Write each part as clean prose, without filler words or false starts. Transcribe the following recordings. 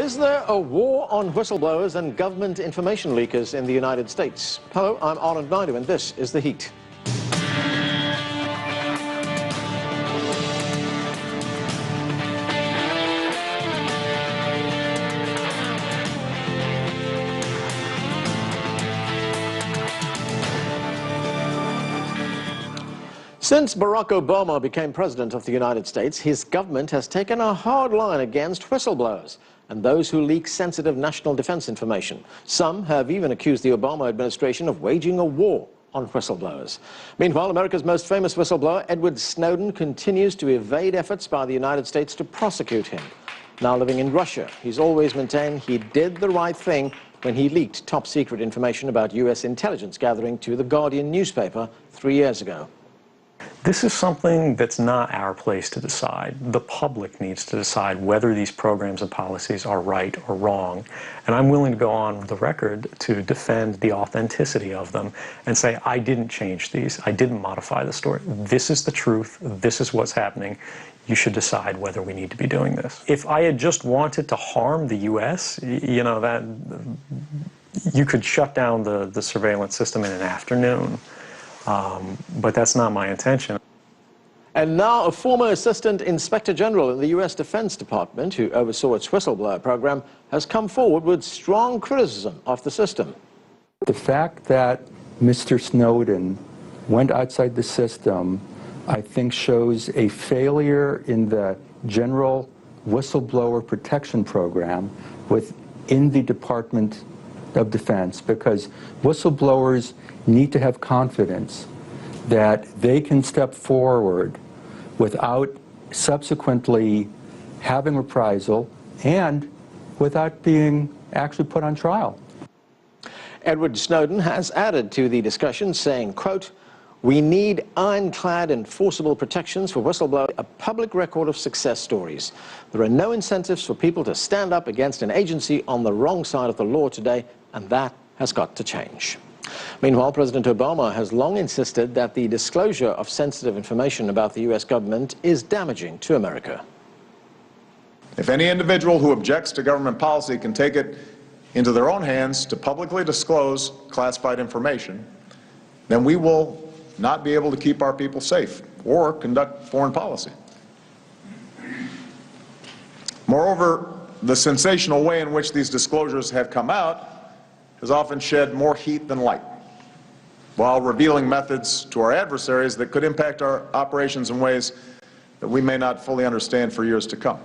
Is there a war on whistleblowers and government information leakers in the United States? Hello, I'm Anand Naidu, and this is The Heat. Since Barack Obama became president of the United States, his government has taken a hard line against whistleblowers and those who leak sensitive national defense information. Some have even accused the Obama administration of waging a war on whistleblowers. Meanwhile, America's most famous whistleblower, Edward Snowden, continues to evade efforts by the United States to prosecute him. Now living in Russia, he's always maintained he did the right thing when he leaked top-secret information about U.S. intelligence gathering to The Guardian newspaper 3 years ago. This is something that's not our place to decide. The public needs to decide whether these programs and policies are right or wrong. And I'm willing to go on the record to defend the authenticity of them and say, I didn't change these. I didn't modify the story. This is the truth. This is what's happening. You should decide whether we need to be doing this. If I had just wanted to harm the U.S., you know, that you could shut down the surveillance system in an afternoon. But that's not my intention. And now a former Assistant Inspector General in the U.S. Defense Department, who oversaw its whistleblower program, has come forward with strong criticism of the system. The fact that Mr. Snowden went outside the system, I think, shows a failure in the general whistleblower protection program within the Department of Defense, because whistleblowers need to have confidence that they can step forward without subsequently having reprisal and without being actually put on trial. Edward Snowden has added to the discussion, saying, quote, "We need ironclad enforceable protections for whistleblowers, a public record of success stories. There are no incentives for people to stand up against an agency on the wrong side of the law today, and that has got to change." Meanwhile, President Obama has long insisted that the disclosure of sensitive information about the U.S. government is damaging to America. If any individual who objects to government policy can take it into their own hands to publicly disclose classified information, then we will not be able to keep our people safe or conduct foreign policy. Moreover, the sensational way in which these disclosures have come out has often shed more heat than light, while revealing methods to our adversaries that could impact our operations in ways that we may not fully understand for years to come.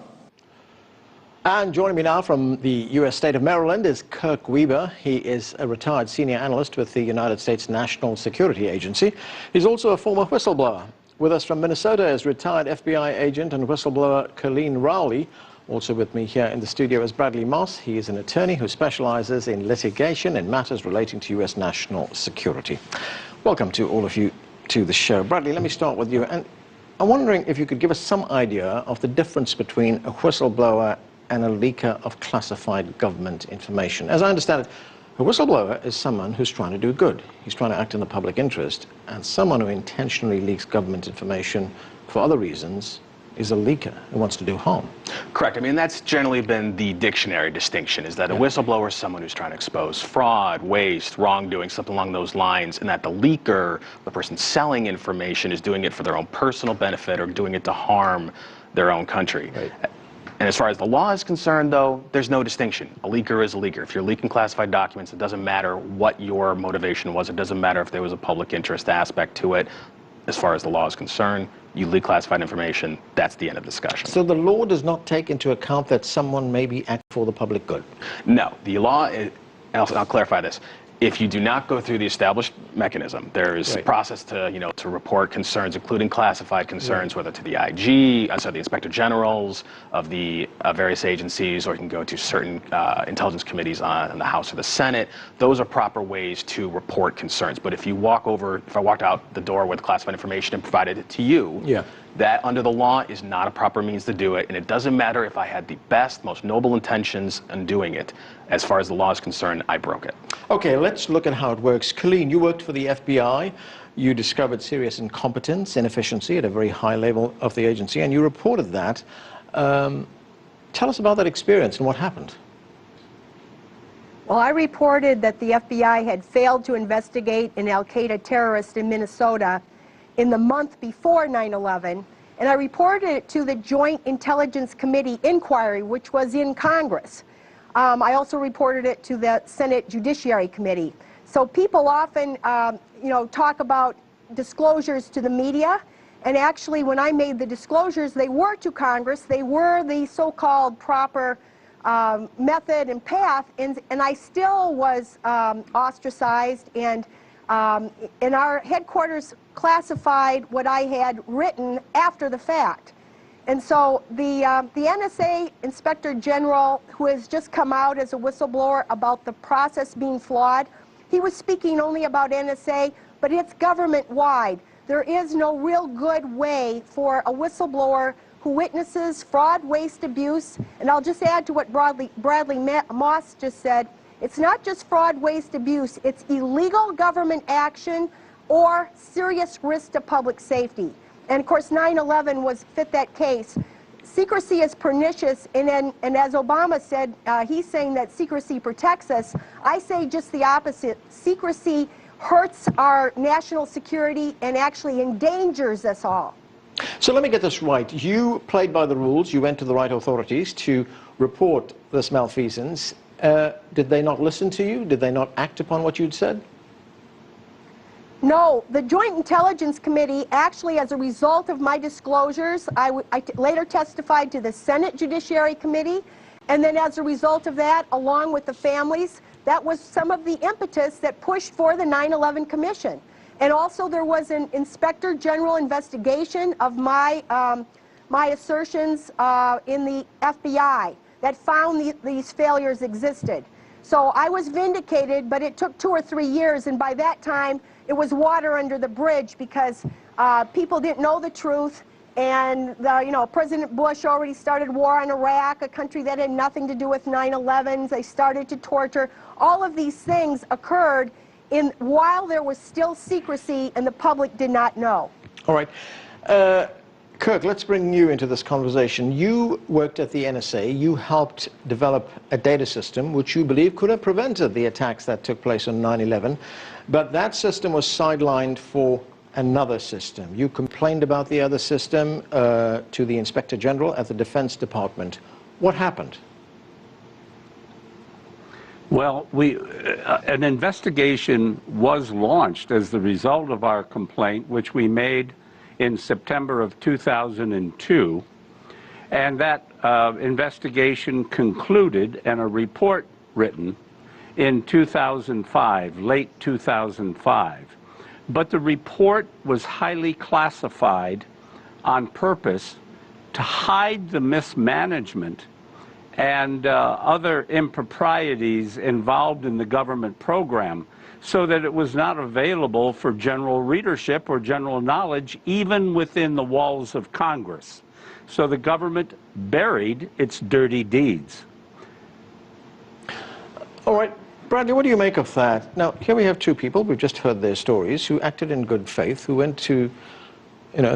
And joining me now from the U.S. state of Maryland is Kirk Weber. He is a retired senior analyst with the United States National Security Agency. He's also a former whistleblower. With us from Minnesota is retired FBI agent and whistleblower Colleen Rowley. Also with me here in the studio is Bradley Moss. He is an attorney who specializes in litigation and matters relating to U.S. national security. Welcome to all of you to the show. Bradley, let me start with you. And I'm wondering if you could give us some idea of the difference between a whistleblower and a leaker of classified government information. As I understand it, a whistleblower is someone who's trying to do good. He's trying to act in the public interest. And someone who intentionally leaks government information for other reasons is a leaker who wants to do harm. Correct. I mean, that's generally been the dictionary distinction, is that a whistleblower is someone who's trying to expose fraud, waste, wrongdoing, something along those lines, and that the leaker, the person selling information, is doing it for their own personal benefit or doing it to harm their own country. Right. And as far as the law is concerned, though, there's no distinction. A leaker is a leaker. If you're leaking classified documents, it doesn't matter what your motivation was. It doesn't matter if there was a public interest aspect to it. As far as the law is concerned, you leak classified information, that's the end of the discussion. So the law does not take into account that someone may be acting for the public good? No. The law, and I'll clarify this. If you do not go through the established mechanism, there is a process to, to report concerns, including classified concerns, whether to the IG, the Inspector Generals of the various agencies, or you can go to certain intelligence committees in the House or the Senate. Those are proper ways to report concerns. But if I walked out the door with classified information and provided it to you, that under the law is not a proper means to do it, and it doesn't matter if I had the best, most noble intentions in doing it. As far as the law is concerned, I broke it. Okay, let's look at how it works. Colleen, you worked for the FBI. You discovered serious incompetence, inefficiency at a very high level of the agency, and you reported that. Tell us about that experience and what happened. Well, I reported that the FBI had failed to investigate an al-Qaeda terrorist in Minnesota in the month before 9/11, and I reported it to the Joint Intelligence Committee inquiry, which was in Congress. I also reported it to the Senate Judiciary Committee. So people often, talk about disclosures to the media, and actually when I made the disclosures, they were to Congress. They were the so-called proper method and path, and I still was ostracized, and our headquarters classified what I had written after the fact. And so the NSA Inspector General, who has just come out as a whistleblower about the process being flawed, he was speaking only about NSA, but it's government-wide. There is no real good way for a whistleblower who witnesses fraud, waste, abuse, and I'll just add to what Bradley Moss just said, it's not just fraud, waste, abuse, it's illegal government action or serious risk to public safety. And of course 9/11 fit that case. Secrecy is pernicious, and as Obama said, he's saying that secrecy protects us. I say just the opposite. Secrecy hurts our national security and actually endangers us all. So let me get this right. You played by the rules. You went to the right authorities to report this malfeasance. Did they not listen to you? Did they not act upon what you'd said? No, the Joint Intelligence Committee, actually as a result of my disclosures, I later testified to the Senate Judiciary Committee, and then as a result of that, along with the families, that was some of the impetus that pushed for the 9/11 Commission. And also there was an Inspector General investigation of my assertions in the FBI that found these failures existed. So I was vindicated, but it took 2 or 3 years, and by that time it was water under the bridge because people didn't know the truth, and President Bush already started war on Iraq, a country that had nothing to do with 9/11. They started to torture. All of these things occurred while there was still secrecy and the public did not know. All right. Kirk, let's bring you into this conversation. You worked at the NSA. You helped develop a data system which you believe could have prevented the attacks that took place on 9/11. But that system was sidelined for another system. You complained about the other system to the Inspector General at the Defense Department. What happened? Well, an investigation was launched as the result of our complaint, which we made in September of 2002, and that investigation concluded and a report written in 2005, late 2005. But the report was highly classified on purpose to hide the mismanagement and other improprieties involved in the government program, so that it was not available for general readership or general knowledge, even within the walls of Congress. So the government buried its dirty deeds. All right. Bradley, what do you make of that? Now, here we have two people, we've just heard their stories, who acted in good faith, who went to,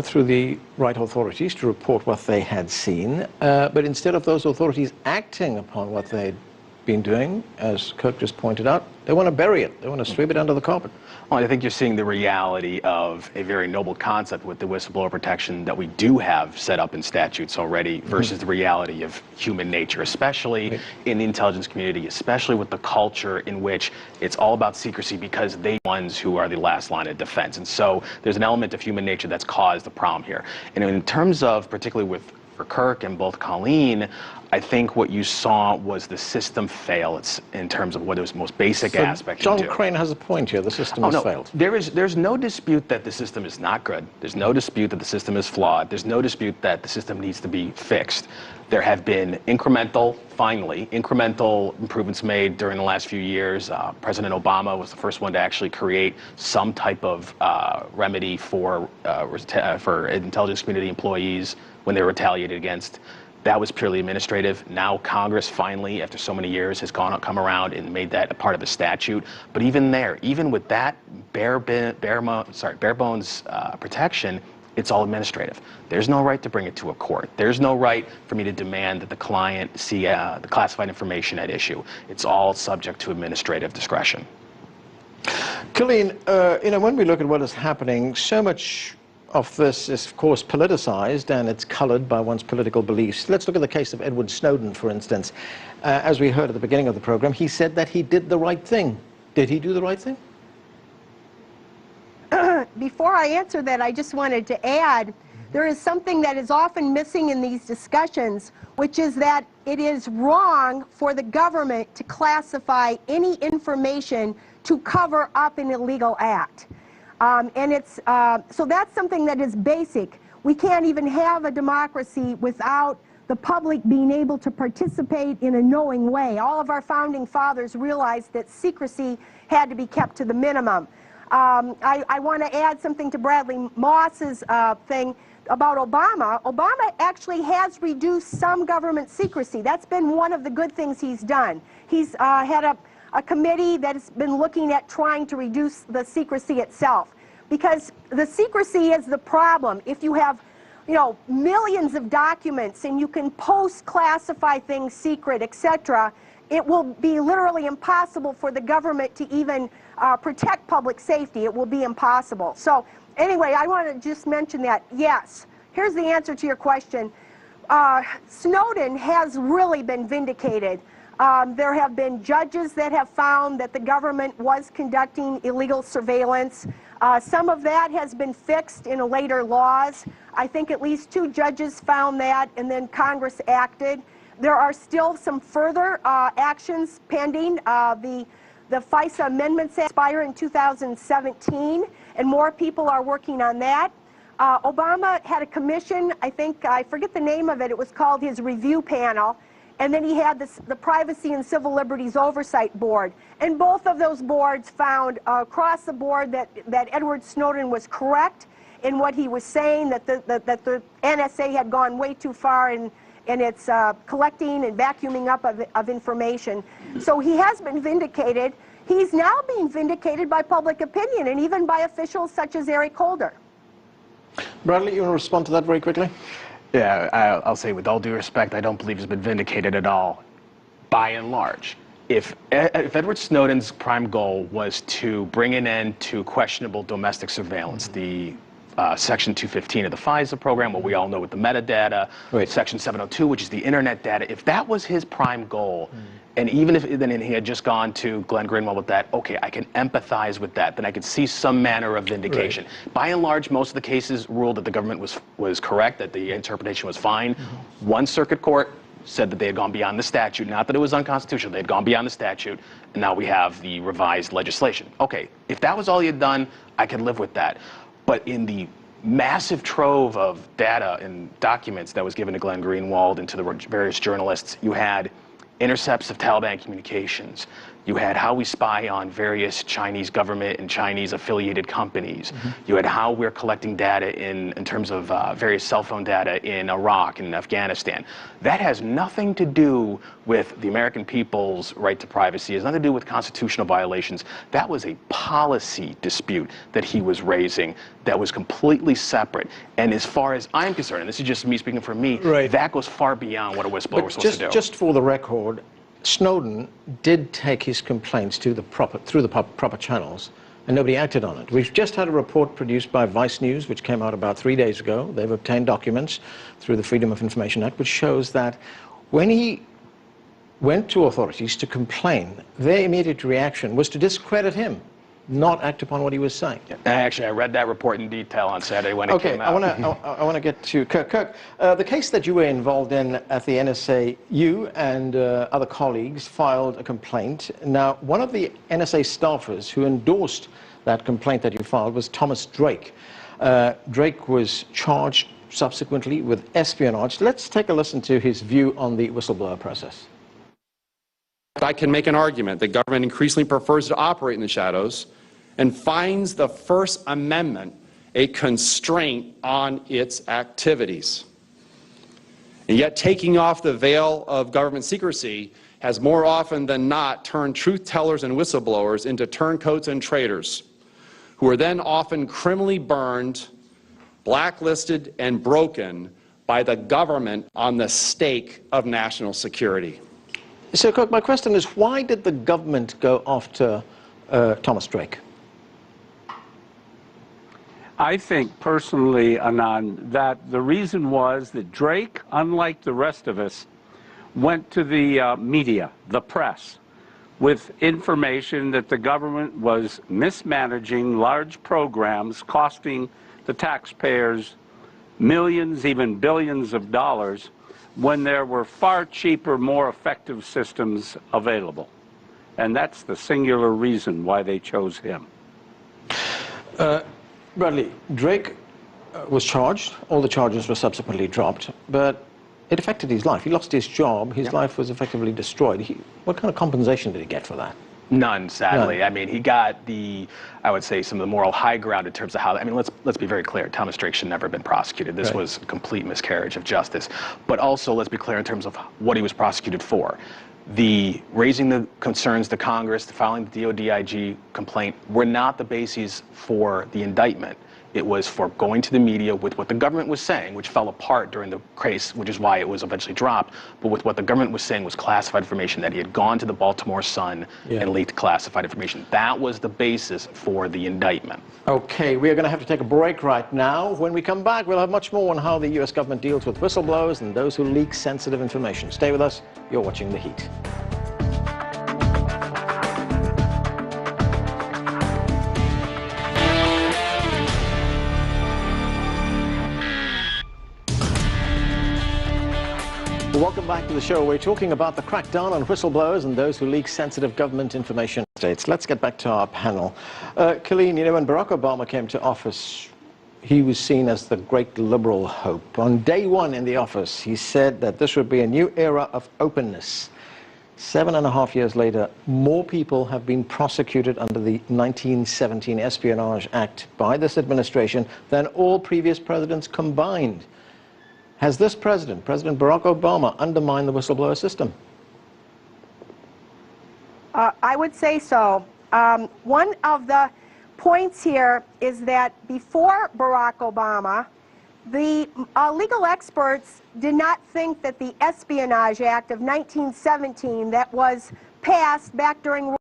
through the right authorities to report what they had seen. But instead of those authorities acting upon what they'd been doing, as Kirk just pointed out, they want to bury it. They want to sweep it under the carpet. Well, I think you're seeing the reality of a very noble concept with the whistleblower protection that we do have set up in statutes already versus the reality of human nature, especially in the intelligence community, especially with the culture in which it's all about secrecy because they're the ones who are the last line of defense. And so there's an element of human nature that's caused the problem here. And in terms of, particularly for Kirk and both Colleen, I think what you saw was the system fail in terms of what it was most basic aspect to do. John Crane has a point here. The system has failed. There's no dispute that the system is not good. There's no dispute that the system is flawed. There's no dispute that the system needs to be fixed. There have been incremental improvements made during the last few years. President Obama was the first one to actually create some type of remedy for intelligence community employees when they were retaliated against. That was purely administrative. Now Congress finally, after so many years, has come around and made that a part of the statute. But even with that bare bones protection, It's all administrative. There's no right to bring it to a court. There's no right for me to demand that the client see the classified information at issue. It's all subject to administrative discretion. Colleen, when we look at what is happening, so much of this is, of course, politicized, and it's colored by one's political beliefs. Let's look at the case of Edward Snowden, for instance. As we heard at the beginning of the program, he said that he did the right thing. Did he do the right thing? Before I answer that, I just wanted to add, there is something that is often missing in these discussions, which is that it is wrong for the government to classify any information to cover up an illegal act. So that's something that is basic. We can't even have a democracy without the public being able to participate in a knowing way. All of our founding fathers realized that secrecy had to be kept to the minimum. I want to add something to Bradley Moss's thing about Obama. Obama actually has reduced some government secrecy. That's been one of the good things he's done. He's had a committee that has been looking at trying to reduce the secrecy itself, because the secrecy is the problem. If you have, millions of documents and you can classify things secret, etc., it will be literally impossible for the government to even protect public safety. It will be impossible. So anyway, I want to just mention that, yes, here's the answer to your question. Snowden has really been vindicated. There have been judges that have found that the government was conducting illegal surveillance. Some of that has been fixed in later laws. I think at least 2 judges found that, and then Congress acted. There are still some further actions pending. The FISA amendments expire in 2017, and more people are working on that. Obama had a commission, I forget the name of it, it was called his review panel, and then he had the Privacy and Civil Liberties Oversight Board. And both of those boards found across the board that Edward Snowden was correct in what he was saying, that the NSA had gone way too far in its collecting and vacuuming up of information. So he has been vindicated. He's now being vindicated by public opinion and even by officials such as Eric Holder. Bradley, you want to respond to that very quickly? Yeah, I'll say with all due respect, I don't believe he's been vindicated at all, by and large. If Edward Snowden's prime goal was to bring an end to questionable domestic surveillance, the Section 215 of the FISA program, what we all know with the metadata, Section 702, which is the internet data, if that was his prime goal, and even if then he had just gone to Glenn Greenwald with that, okay, I can empathize with that, then I could see some manner of vindication. By and large, most of the cases ruled that the government was correct, that the interpretation was fine. One circuit court said that they had gone beyond the statute, not that it was unconstitutional, they had gone beyond the statute, and now we have the revised legislation. Okay, if that was all he had done, I could live with that. But in the massive trove of data and documents that was given to Glenn Greenwald and to the various journalists, you had intercepts of Taliban communications. You had how we spy on various Chinese government and Chinese affiliated companies. You had how we're collecting data in terms of various cell phone data in Iraq and Afghanistan. That has nothing to do with the American people's right to privacy. It has nothing to do with constitutional violations. That was a policy dispute that he was raising that was completely separate. And as far as I'm concerned, and this is just me speaking for me, that goes far beyond what a whistleblower was supposed to do. Just for the record, Snowden did take his complaints through the proper channels, and nobody acted on it. We've just had a report produced by Vice News, which came out about 3 days ago. They've obtained documents through the Freedom of Information Act, which shows that when he went to authorities to complain, their immediate reaction was to discredit him, not act upon what he was saying. Actually, I read that report in detail on Saturday when it came out. I want to get to Kirk. Kirk, the case that you were involved in at the NSA, you and other colleagues filed a complaint. Now, one of the NSA staffers who endorsed that complaint that you filed was Thomas Drake. Drake was charged subsequently with espionage. Let's take a listen to his view on the whistleblower process. I can make an argument that government increasingly prefers to operate in the shadows and finds the First Amendment a constraint on its activities. And yet taking off the veil of government secrecy has more often than not turned truth tellers and whistleblowers into turncoats and traitors, who are then often criminally burned blacklisted and broken by the government on the stake of national security. So, Kirk, my question is, why did the government go after Thomas Drake? I think personally, Anand, that the reason was that Drake, unlike the rest of us, went to the media, the press, with information that the government was mismanaging large programs costing the taxpayers millions, even billions of dollars, when there were far cheaper, more effective systems available. And that's the singular reason why they chose him. Bradley, Drake was charged. All the charges were subsequently dropped, but it affected his life. He lost his job. His life was effectively destroyed. What kind of compensation did he get for that? None, sadly. None. I mean, he got I would say, some of the moral high ground in terms of how, I mean, let's be very clear. Thomas Drake should never have been prosecuted. This was a complete miscarriage of justice. But also, let's be clear in terms of what he was prosecuted for. The raising the concerns to Congress, the filing the DOD-IG complaint were not the bases for the indictment. It was for going to the media with what the government was saying, which fell apart during the case, which is why it was eventually dropped. But with what the government was saying was classified information, that he had gone to the Baltimore Sun and leaked classified information. That was the basis for the indictment. Okay, we are going to have to take a break right now. When we come back, we'll have much more on how the U.S. government deals with whistleblowers and those who leak sensitive information. Stay with us. You're watching The Heat. Welcome back to the show. We're talking about the crackdown on whistleblowers and those who leak sensitive government information. Let's get back to our panel. Colleen, you know, when Barack Obama came to office, he was seen as the great liberal hope. On day one in the office, he said that this would be a new era of openness. 7.5 years later, more people have been prosecuted under the 1917 Espionage Act by this administration than all previous presidents combined. Has this president, President Barack Obama, undermined the whistleblower system? I would say so. One of the points here is that before Barack Obama, the legal experts did not think that the Espionage Act of 1917 that was passed back during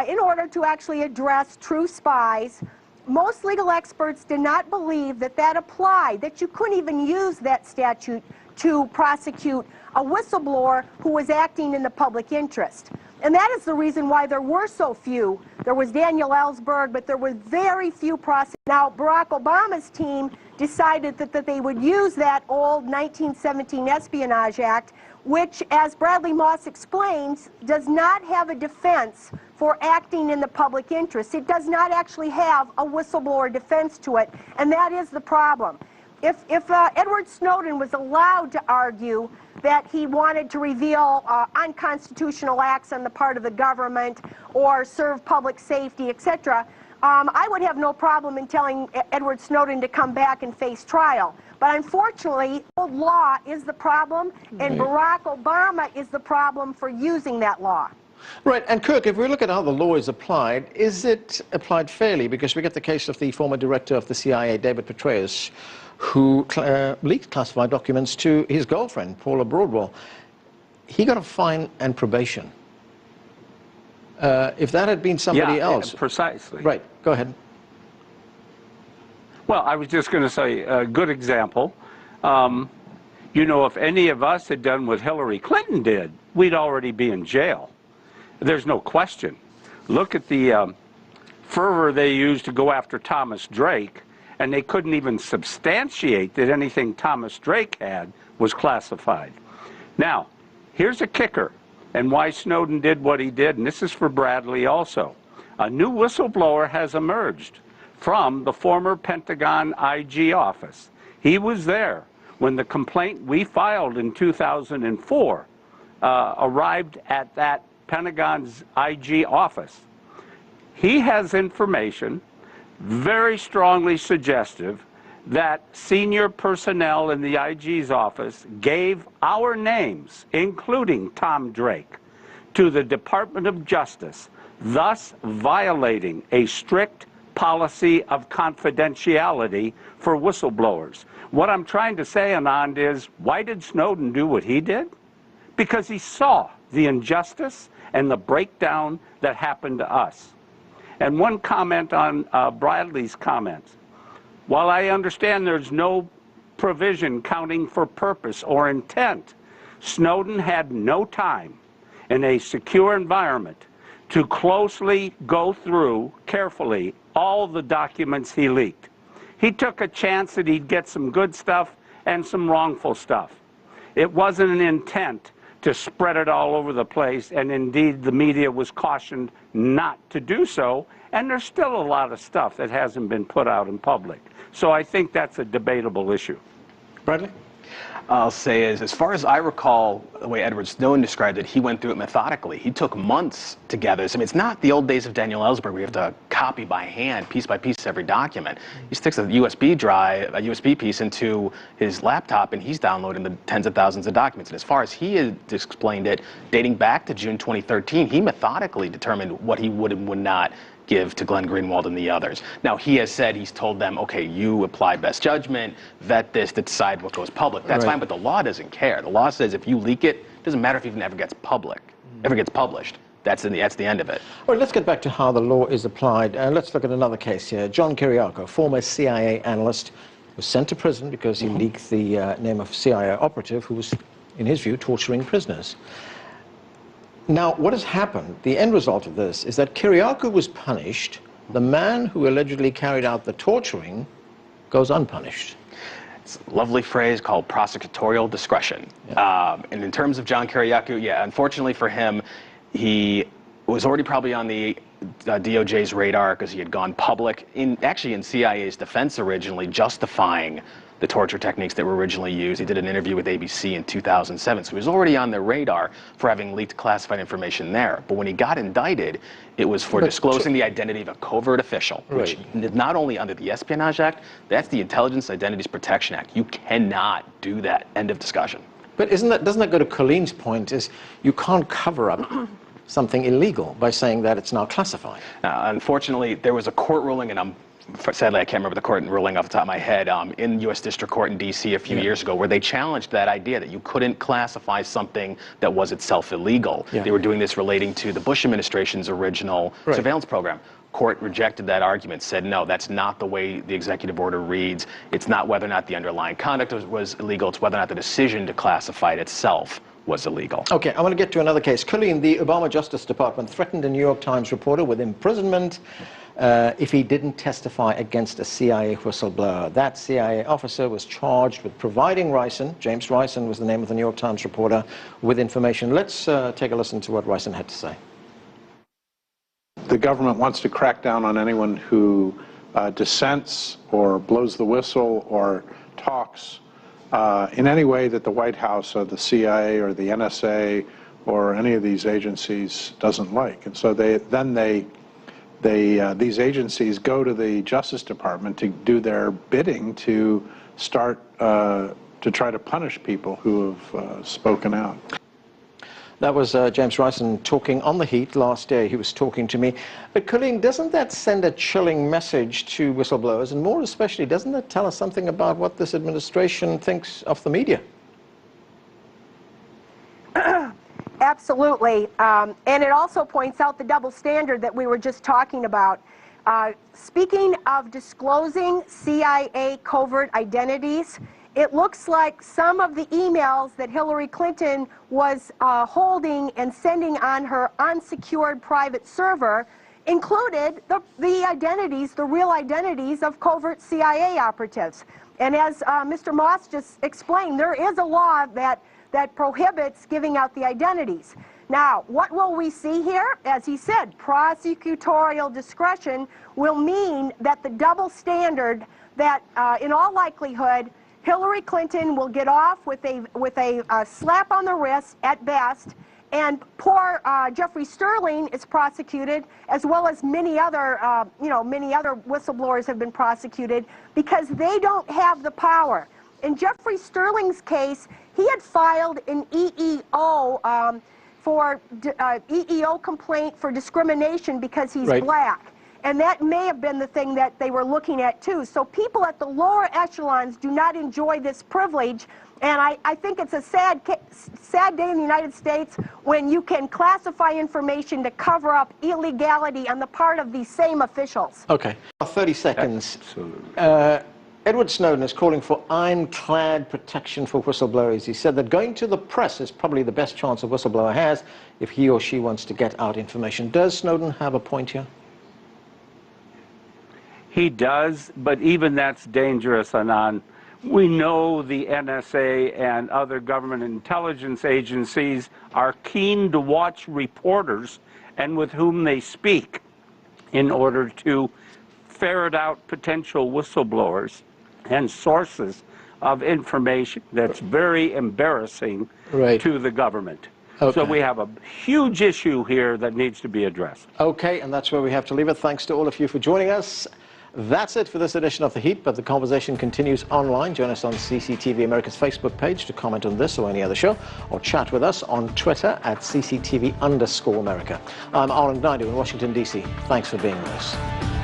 in order to actually address true spies, most legal experts did not believe that that applied, that you couldn't even use that statute to prosecute a whistleblower who was acting in the public interest. And that is the reason why there were so few. There was Daniel Ellsberg, but there were very few prosecutors. Now, Barack Obama's team decided that they would use that old 1917 Espionage Act, which, as Bradley Moss explains, does not have a defense for acting in the public interest. It does not actually have a whistleblower defense to it, and that is the problem. If Edward Snowden was allowed to argue that he wanted to reveal unconstitutional acts on the part of the government or serve public safety, etc., I would have no problem in telling Edward Snowden to come back and face trial. But unfortunately, old law is the problem, and Barack Obama is the problem for using that law. Right, and Kirk, if we look at how the law is applied, is it applied fairly? Because we get the case of the former director of the CIA, David Petraeus, who leaked classified documents to his girlfriend, Paula Broadwell. He got a fine and probation. If that had been somebody else... Precisely. Right, go ahead. Well, I was just going to say a good example. You know, if any of us had done what Hillary Clinton did, we'd already be in jail. There's no question. Look at the fervor they used to go after Thomas Drake, and they couldn't even substantiate that anything Thomas Drake had was classified. Now, here's a kicker, and why Snowden did what he did, and this is for Bradley also. A new whistleblower has emerged from the former Pentagon IG office. He was there when the complaint we filed in 2004 arrived at that Pentagon's IG office. He has information very strongly suggestive that senior personnel in the IG's office gave our names, including Tom Drake, to the Department of Justice, thus violating a strict policy of confidentiality for whistleblowers. What I'm trying to say, Anand, is why did Snowden do what he did? Because he saw the injustice and the breakdown that happened to us. And one comment on Bradley's comments. While I understand there's no provision counting for purpose or intent, Snowden had no time in a secure environment to closely go through carefully all the documents he leaked. He took a chance that he'd get some good stuff and some wrongful stuff. It wasn't an intent to spread it all over the place, and indeed the media was cautioned not to do so, and there's still a lot of stuff that hasn't been put out in public. So I think that's a debatable issue. Bradley? I'll say is, as far as I recall, the way Edward Snowden described it, he went through it methodically. He took months to gather this. I mean, it's not the old days of Daniel Ellsberg where you have to copy by hand, piece by piece, every document. He sticks a USB drive, a USB piece into his laptop, and he's downloading the tens of thousands of documents. And as far as he has explained it, dating back to June 2013, he methodically determined what he would and would not give to Glenn Greenwald and the others. Now, he has said, he's told them, okay, you apply best judgment, vet this to decide what goes public. That's fine, but the law doesn't care. The law says if you leak it, it doesn't matter if it even ever gets published. That's the end of it. Well, let's get back to how the law is applied. Let's look at another case here. John Kiriakou, former CIA analyst, was sent to prison because he leaked the name of a CIA operative who was, in his view, torturing prisoners. Now, what has happened, the end result of this, is that Kiriakou was punished. The man who allegedly carried out the torturing goes unpunished. It's a lovely phrase called prosecutorial discretion. Yeah. And in terms of John Kiriakou, yeah, unfortunately for him, he was already probably on the DOJ's radar because he had gone public, actually in CIA's defense originally, justifying the torture techniques that were originally used. He did an interview with ABC in 2007, so he was already on their radar for having leaked classified information there. But when he got indicted, it was for disclosing the identity of a covert official, which is not only under the Espionage Act, that's the Intelligence Identities Protection Act. You cannot do that. End of discussion. But doesn't that go to Colleen's point, is you can't cover up something illegal by saying that it's now classified? Unfortunately, there was a court ruling, and sadly I can't remember the court ruling off the top of my head, in U.S. District Court in D.C. a few years ago, where they challenged that idea that you couldn't classify something that was itself illegal. They were doing this relating to the Bush administration's original surveillance program. Court rejected that argument, said no, that's not the way the executive order reads. It's not whether or not the underlying conduct was illegal, it's whether or not the decision to classify it itself was illegal. Okay, I want to get to another case. Colleen, the Obama Justice Department threatened a New York Times reporter with imprisonment if he didn't testify against a CIA whistleblower. That CIA officer was charged with providing Rison, James Rison was the name of the New York Times reporter, with information. Let's take a listen to what Rison had to say. The government wants to crack down on anyone who dissents or blows the whistle or talks in any way that the White House or the CIA or the NSA or any of these agencies doesn't like. And so these agencies go to the Justice Department to do their bidding to start to try to punish people who have spoken out. That was James Rison talking on The Heat last day. He was talking to me. But Colleen, doesn't that send a chilling message to whistleblowers? And more especially, doesn't that tell us something about what this administration thinks of the media? Absolutely. And it also points out the double standard that we were just talking about. Speaking of disclosing CIA covert identities, it looks like some of the emails that Hillary Clinton was holding and sending on her unsecured private server included the identities, the real identities of covert CIA operatives. And as Mr. Moss just explained, there is a law that prohibits giving out the identities. Now, what will we see here? As he said, prosecutorial discretion will mean that the double standard that, in all likelihood, Hillary Clinton will get off with a slap on the wrist at best, and poor Jeffrey Sterling is prosecuted, as well as many other whistleblowers have been prosecuted because they don't have the power. In Jeffrey Sterling's case, he had filed an EEO EEO complaint for discrimination because he's black. And that may have been the thing that they were looking at too. So people at the lower echelons do not enjoy this privilege. And I think it's a sad day in the United States when you can classify information to cover up illegality on the part of these same officials. Okay, 30 seconds. Absolutely. Edward Snowden is calling for ironclad protection for whistleblowers. He said that going to the press is probably the best chance a whistleblower has if he or she wants to get out information. Does Snowden have a point here? He does, but even that's dangerous, Anand. We know the NSA and other government intelligence agencies are keen to watch reporters and with whom they speak in order to ferret out potential whistleblowers and sources of information that's very embarrassing to the government. Okay. So we have a huge issue here that needs to be addressed. Okay, and that's where we have to leave it. Thanks to all of you for joining us. That's it for this edition of The Heat, but the conversation continues online. Join us on CCTV America's Facebook page to comment on this or any other show, or chat with us on Twitter at CCTV_America. I'm Arlen Naidu in Washington, D.C. Thanks for being with us.